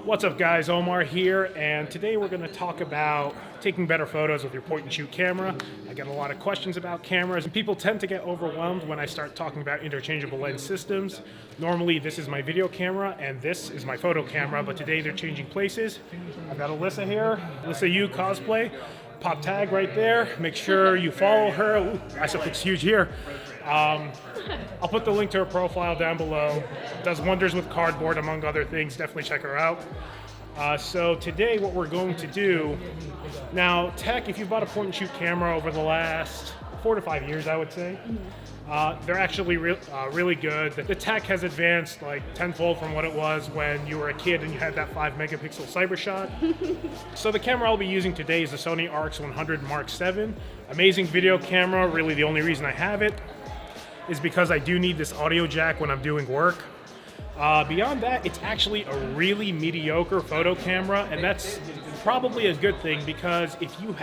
What's up guys, Omar here, and today we're going to talk about taking better photos with your point and shoot camera. I get a lot of questions about cameras, and people tend to get overwhelmed when I start talking about interchangeable lens systems. Normally this is my video camera and this is my photo camera, but today they're changing places. I've got Alyssa here, Alyssa U cosplay, pop tag right there. Make sure you follow her. Ooh, bicep looks huge here. I'll put the link to her profile down below. Does wonders with cardboard, among other things. Definitely check her out. So today what we're going to do, now tech, if you've bought a point and shoot camera over the last 4 to 5 years, I would say, they're actually really good. The tech has advanced like tenfold from what it was when you were a kid and you had that 5 megapixel cyber shot. So the camera I'll be using today is the Sony RX100 Mark VII. Amazing video camera. Really the only reason I have it is because I do need this audio jack when I'm doing work. Beyond that, it's actually a really mediocre photo camera, and that's probably a good thing, because if you were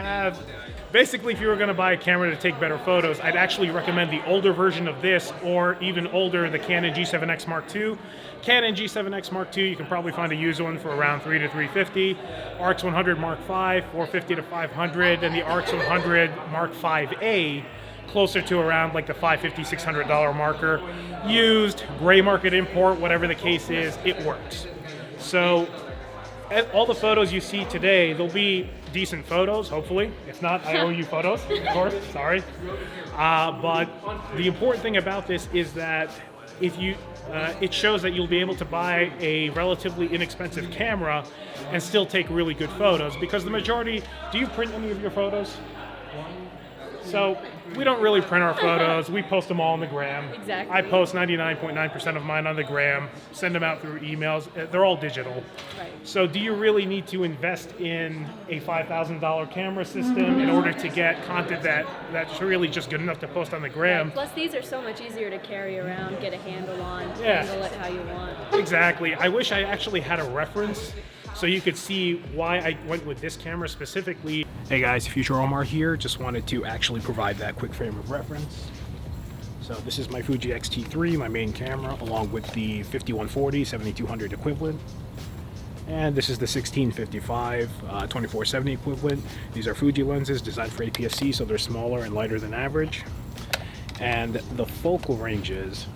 going to buy a camera to take better photos, I'd actually recommend the older version of this, or even older, the Canon G7X Mark II. Canon G7X Mark II, you can probably find a used one for around $300 to $350. RX100 Mark V, $450 to $500, and the RX100 Mark V-A, closer to around like the $550, $600 marker. Used, gray market import, whatever the case is, it works. So all the photos you see today, they'll be decent photos, hopefully. If not, I owe you photos, of course, sorry. But the important thing about this is that it shows that you'll be able to buy a relatively inexpensive camera and still take really good photos, because the majority, do you print any of your photos? So we don't really print our photos. We post them all on the gram. Exactly. I post 99.9% of mine on the gram, send them out through emails. They're all digital. Right. So do you really need to invest in a $5,000 camera system in order to get content that's really just good enough to post on the gram? Right. Plus these are so much easier to carry around, get a handle on, Yeah. handle it how you want. Exactly. I wish I actually had a reference so you could see why I went with this camera specifically. Hey guys, Future Omar here. Just wanted to actually provide that quick frame of reference. So this is my Fuji X-T3, my main camera, along with the 5140, 7200 equivalent. And this is the 1655, 2470 equivalent. These are Fuji lenses designed for APS-C, so they're smaller and lighter than average. And the focal ranges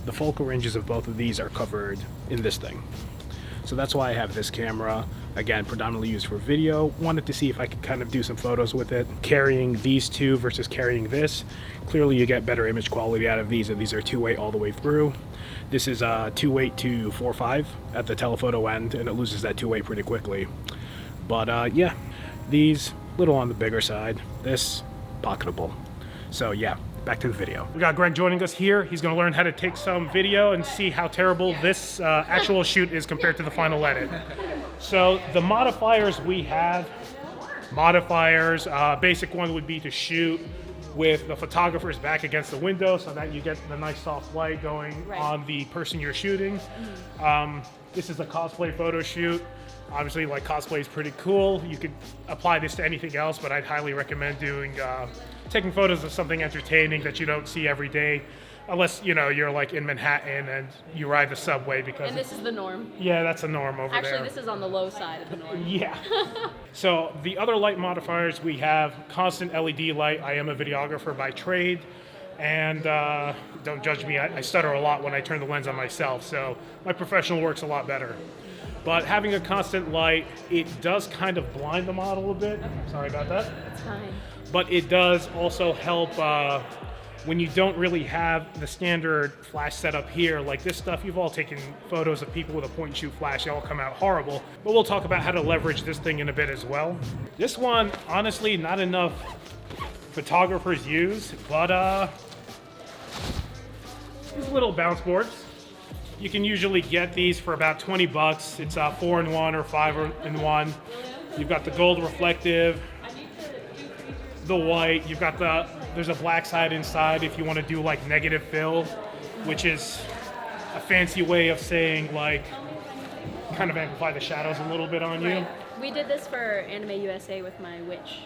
of both of these are covered in this thing. So that's why I have this camera, again, predominantly used for video. Wanted to see if I could kind of do some photos with it. Carrying these two versus carrying this, clearly you get better image quality out of these, and these are 2.8 all the way through. This is 2.8 to 4.5 at the telephoto end, and it loses that 2.8 pretty quickly. But yeah, these, little on the bigger side. This, pocketable. So yeah. Back to the video. We got Greg joining us here. He's going to learn how to take some video and see how terrible this actual shoot is compared to the final edit. So the modifiers we have, basic one would be to shoot with the photographer's back against the window so that you get the nice soft light going on the person you're shooting. This is a cosplay photo shoot. Obviously, like, cosplay is pretty cool. You could apply this to anything else, but I'd highly recommend taking photos of something entertaining that you don't see every day, unless, you know, you're like in Manhattan and you ride the subway, because... And this is the norm. Yeah, that's a norm over there. Actually, this is on the low side of the norm. Yeah. So the other light modifiers, we have constant LED light. I am a videographer by trade. And don't judge me, I stutter a lot when I turn the lens on myself, so my professional work's a lot better. But having a constant light, it does kind of blind the model a bit. Sorry about that. It's fine. But it does also help when you don't really have the standard flash setup here. Like this stuff, you've all taken photos of people with a point and shoot flash, they all come out horrible. But we'll talk about how to leverage this thing in a bit as well. This one, honestly, not enough photographers use, but these little bounce boards. You can usually get these for about 20 bucks. It's 4-in-1 or 5-in-1. You've got the gold reflective, the white. You've got there's a black side inside if you want to do like negative fill, which is a fancy way of saying like kind of amplify the shadows a little bit on you. We did this for Anime USA with my witch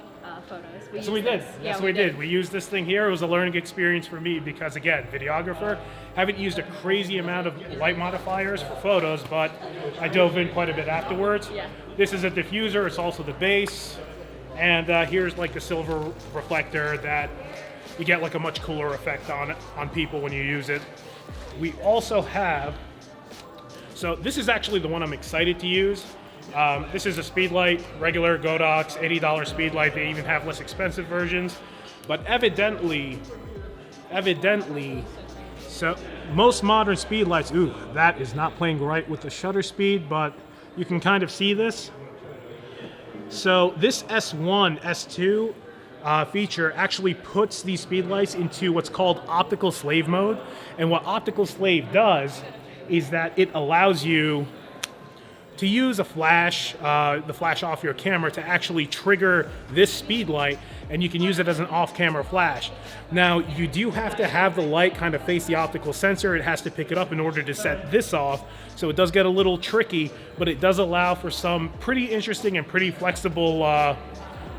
photos. So we did. Yes, we did. We used this thing here. It was a learning experience for me because, again, videographer. Haven't used a crazy amount of light modifiers for photos, but I dove in quite a bit afterwards. Yeah. This is a diffuser. It's also the base. And here's like the silver reflector that you get like a much cooler effect on people when you use it. We also have, so this is actually the one I'm excited to use. This is a speedlight, regular Godox, $80 speedlight. They even have less expensive versions. But evidently, so most modern speedlights, ooh, that is not playing right with the shutter speed, but you can kind of see this. So this S1, S2 feature actually puts these speedlights into what's called optical slave mode. And what optical slave does is that it allows you to use a flash, the flash off your camera to actually trigger this speed light, and you can use it as an off-camera flash. Now, you do have to have the light kind of face the optical sensor. It has to pick it up in order to set this off, so it does get a little tricky, but it does allow for some pretty interesting and pretty flexible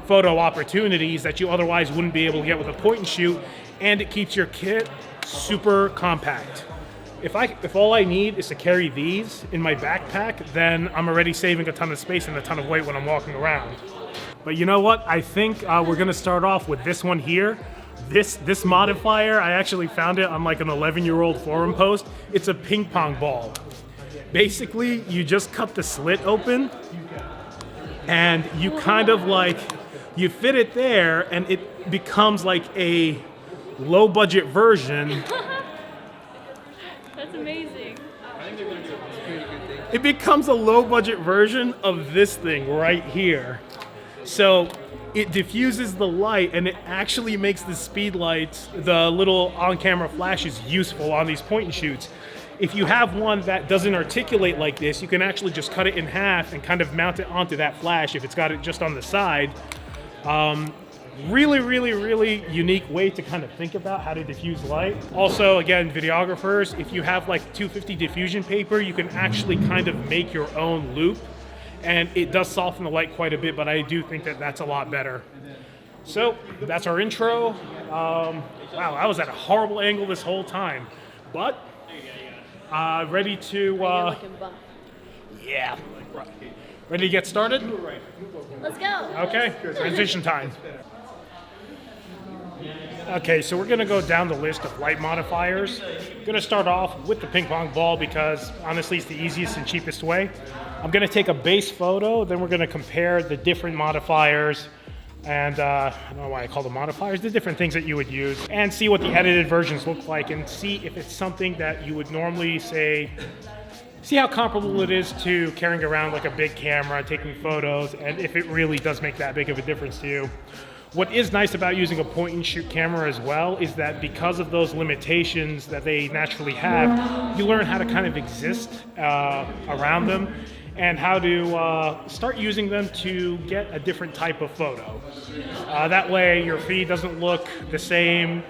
photo opportunities that you otherwise wouldn't be able to get with a point and shoot, and it keeps your kit super compact. If all I need is to carry these in my backpack, then I'm already saving a ton of space and a ton of weight when I'm walking around. But you know what? I think we're gonna start off with this one here. This modifier, I actually found it on like an 11-year-old forum post. It's a ping pong ball. Basically, you just cut the slit open and you kind of like, you fit it there and it becomes like a low budget version. That's amazing. It becomes a low budget version of this thing right here. So it diffuses the light and it actually makes the speed lights, the little on-camera flashes, useful on these point and shoots. If you have one that doesn't articulate like this, you can actually just cut it in half and kind of mount it onto that flash if it's got it just on the side. Really unique way to kind of think about how to diffuse light. Also, again, videographers, if you have like 250 diffusion paper, you can actually kind of make your own loop, and it does soften the light quite a bit, but I do think that that's a lot better. So that's our intro. Wow, I was at a horrible angle this whole time, but ready to, You're looking buff. yeah, ready to get started? Let's go. Okay, transition time. Okay, so we're gonna go down the list of light modifiers. Gonna start off with the ping pong ball because honestly it's the easiest and cheapest way. I'm gonna take a base photo, then we're gonna compare the different modifiers and I don't know why I call them modifiers, the different things that you would use, and see what the edited versions look like and see if it's something that you would normally say, see how comparable it is to carrying around like a big camera, taking photos, and if it really does make that big of a difference to you. What is nice about using a point and shoot camera as well is that because of those limitations that they naturally have, you learn how to kind of exist around them and how to start using them to get a different type of photo. That way your feed doesn't look the same.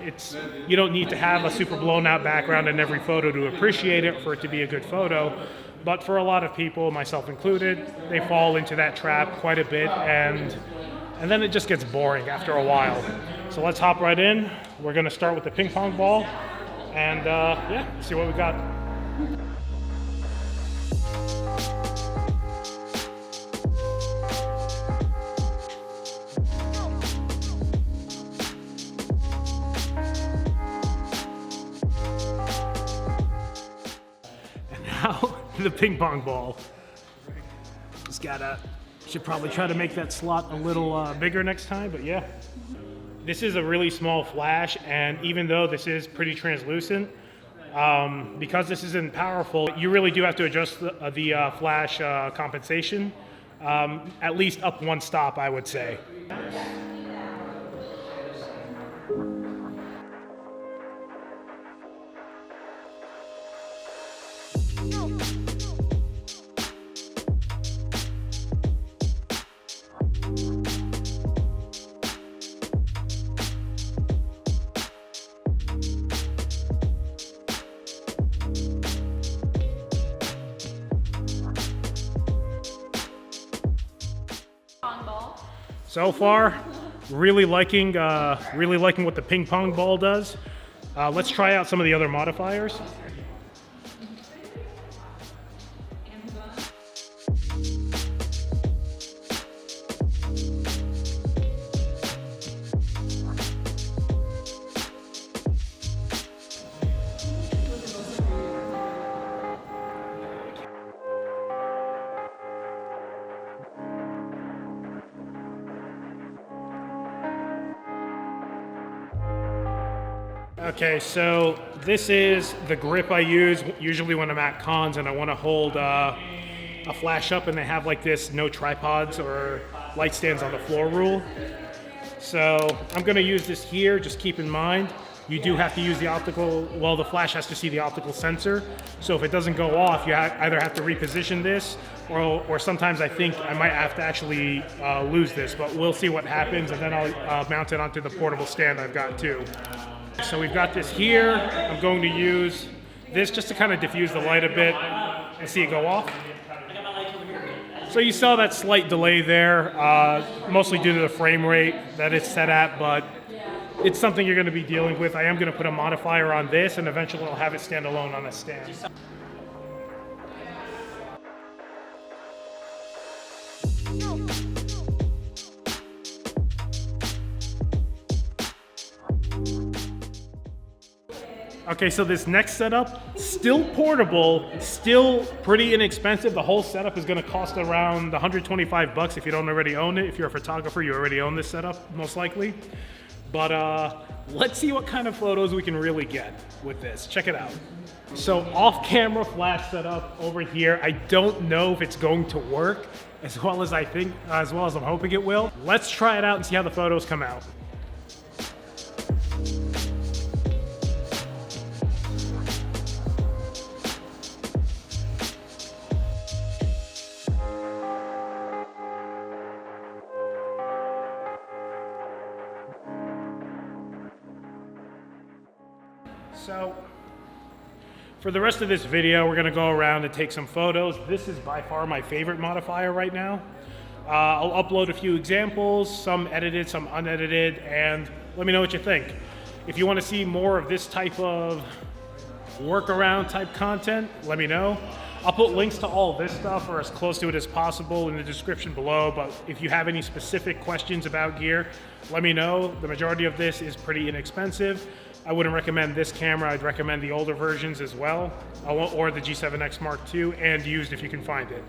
You don't need to have a super blown out background in every photo to appreciate it for it to be a good photo. But for a lot of people, myself included, they fall into that trap quite a bit and then it just gets boring after a while. So let's hop right in. We're gonna start with the ping pong ball and yeah, see what we got. And now the ping pong ball. Should probably try to make that slot a little bigger next time, but yeah. This is a really small flash, and even though this is pretty translucent, because this isn't powerful, you really do have to adjust the flash compensation, at least up one stop, I would say. So far, Really liking what the ping pong ball does. Let's try out some of the other modifiers. Okay, so this is the grip I use usually when I'm at cons and I want to hold a flash up, and they have like this no tripods or light stands on the floor rule. So I'm going to use this here. Just keep in mind, you do have to use the optical, well, the flash has to see the optical sensor. So if it doesn't go off, you either have to reposition this, or sometimes I think I might have to actually lose this, but we'll see what happens, and then I'll mount it onto the portable stand I've got too. So we've got this here. I'm going to use this just to kind of diffuse the light a bit and see it go off. So you saw that slight delay there, mostly due to the frame rate that it's set at, but it's something you're going to be dealing with. I am going to put a modifier on this, and eventually I'll have it stand alone on a stand. Okay, so this next setup, still portable, still pretty inexpensive. The whole setup is gonna cost around 125 bucks if you don't already own it. If you're a photographer, you already own this setup, most likely. But let's see what kind of photos we can really get with this. Check it out. So off-camera flash setup over here. I don't know if it's going to work as well as I'm hoping it will. Let's try it out and see how the photos come out. So, for the rest of this video, we're gonna go around and take some photos. This is by far my favorite modifier right now. I'll upload a few examples, some edited, some unedited, and let me know what you think. If you wanna see more of this type of workaround type content, let me know. I'll put links to all this stuff, or as close to it as possible, in the description below, but if you have any specific questions about gear, let me know. The majority of this is pretty inexpensive. I wouldn't recommend this camera. I'd recommend the older versions as well, or the G7X Mark II, and used if you can find it.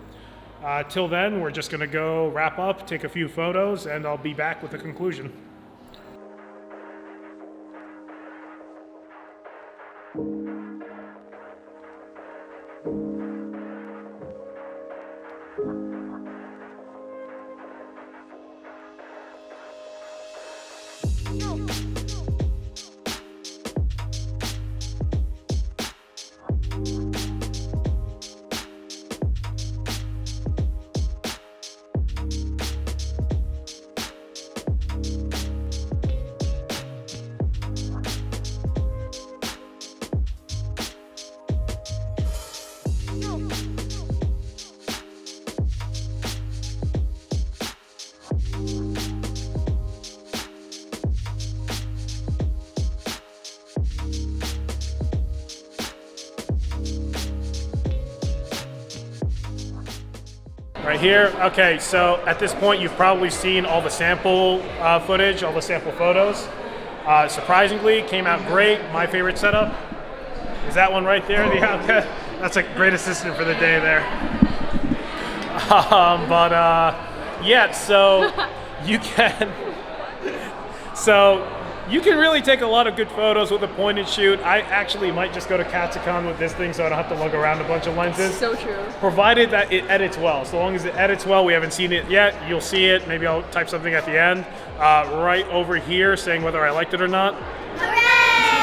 Till then, we're just gonna go wrap up, take a few photos, and I'll be back with the conclusion. Right here. Okay, so at this point you've probably seen all the sample footage, all the sample photos. Surprisingly, came out great. My favorite setup is that one right there. That's a great assistant for the day there. Yeah, so you can really take a lot of good photos with a point and shoot. I actually might just go to Katsicon with this thing so I don't have to lug around a bunch of lenses. So true. Provided that it edits well. So long as it edits well, we haven't seen it yet. You'll see it. Maybe I'll type something at the end. Right over here saying whether I liked it or not. Hooray! You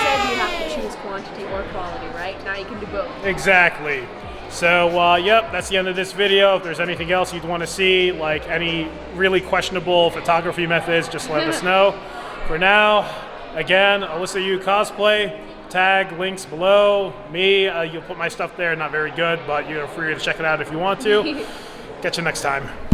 said you have to choose quantity or quality, right? Now you can do both. Exactly. So, yep, that's the end of this video. If there's anything else you'd want to see, like any really questionable photography methods, just let us know. For now, again, Alyssa U Cosplay, tag links below. Me, you'll put my stuff there, not very good, but you're free to check it out if you want to. Catch you next time.